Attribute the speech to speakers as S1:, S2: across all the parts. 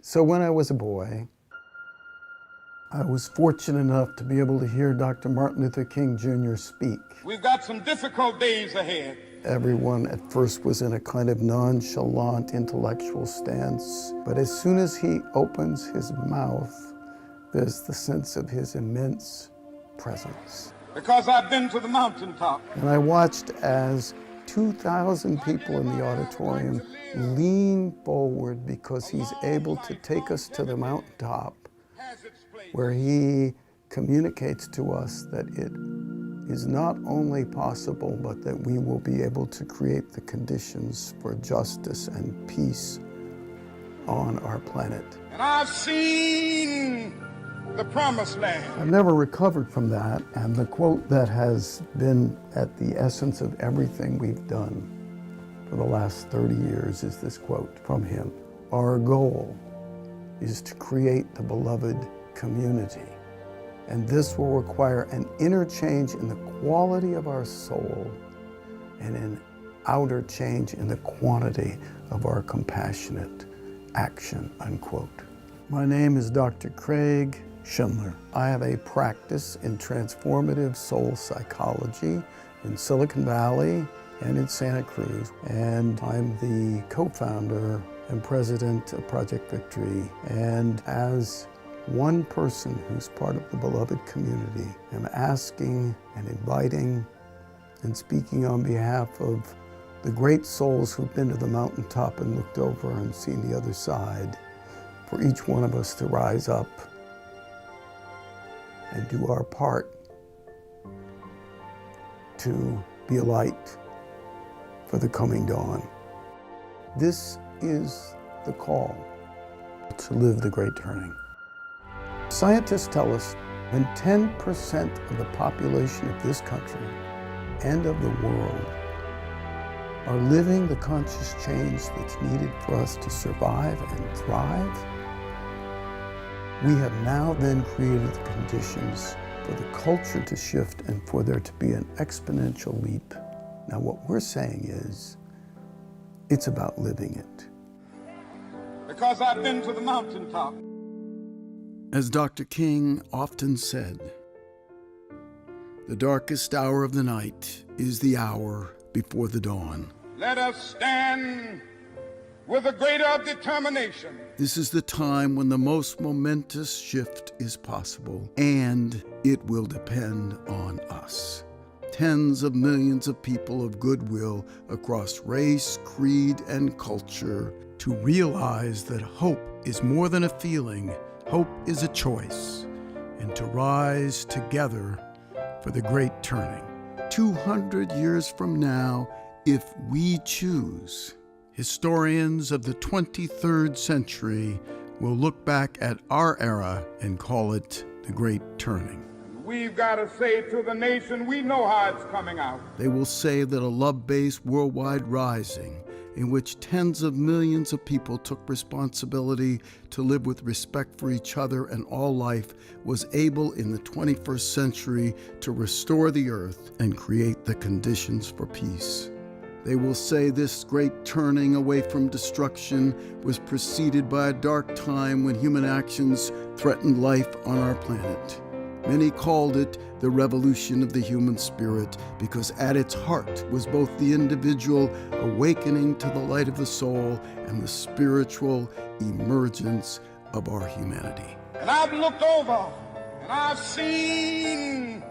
S1: So when I was a boy, I was fortunate enough to be able to hear Dr. Martin Luther King Jr. speak.
S2: We've got some difficult days ahead.
S1: Everyone at first was in a kind of nonchalant intellectual stance, but as soon as he opens his mouth, there's the sense of his immense presence.
S2: Because I've been to the mountaintop.
S1: And I watched as 2,000 people in the auditorium lean forward because he's able to take us to the mountaintop where he communicates to us that it is not only possible, but that we will be able to create the conditions for justice and peace on our planet.
S2: And I've seen the promised land.
S1: I've never recovered from that, and the quote that has been at the essence of everything we've done for the last 30 years is this quote from him. Our goal is to create the beloved community, and this will require an inner change in the quality of our soul and an outer change in the quantity of our compassionate action, unquote. My name is Dr. Craig Schindler. I have a practice in transformative soul psychology in Silicon Valley and in Santa Cruz, and I'm the co-founder and president of Project Victory. And as one person who's part of the beloved community, I'm asking and inviting and speaking on behalf of the great souls who've been to the mountaintop and looked over and seen the other side, for each one of us to rise up and do our part to be a light for the coming dawn. This is the call to live the great turning. Scientists tell us when 10% of the population of this country and of the world are living the conscious change that's needed for us to survive and thrive, we have now then created the conditions for the culture to shift and for there to be an exponential leap. Now what we're saying is, it's about living it.
S2: Because I've been to the mountaintop.
S1: As Dr. King often said, the darkest hour of the night is the hour before the dawn.
S2: Let us stand with a greater determination.
S1: This is the time when the most momentous shift is possible, and it will depend on us. Tens of millions of people of goodwill across race, creed, and culture to realize that hope is more than a feeling, hope is a choice, and to rise together for the great turning. 200 years from now, if we choose, historians of the 23rd century will look back at our era and call it the great turning.
S2: We've got to say to the nation, we know how it's coming out.
S1: They will say that a love-based worldwide rising in which tens of millions of people took responsibility to live with respect for each other and all life was able in the 21st century to restore the earth and create the conditions for peace. They will say this great turning away from destruction was preceded by a dark time when human actions threatened life on our planet. Many called it the revolution of the human spirit because at its heart was both the individual awakening to the light of the soul and the spiritual emergence of our humanity.
S2: And I've looked over and I've seen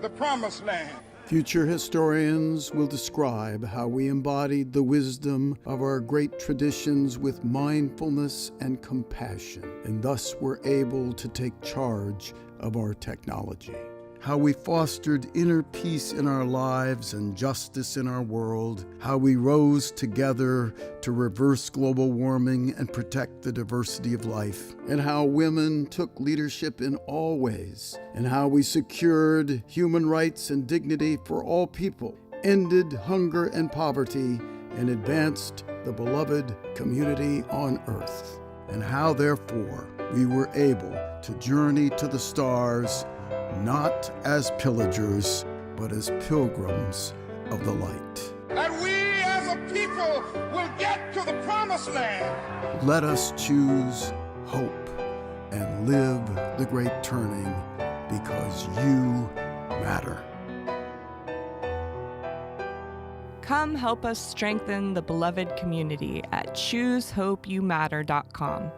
S2: the promised land.
S1: Future historians will describe how we embodied the wisdom of our great traditions with mindfulness and compassion, and thus were able to take charge of our technology. How we fostered inner peace in our lives and justice in our world. How we rose together to reverse global warming and protect the diversity of life. And how women took leadership in all ways. And how we secured human rights and dignity for all people, ended hunger and poverty, and advanced the beloved community on earth. And how, therefore, we were able to journey to the stars, not as pillagers, but as pilgrims of the light.
S2: That we as a people will get to the promised land.
S1: Let us choose hope and live the great turning because you matter.
S3: Come help us strengthen the beloved community at ChooseHopeYouMatter.com.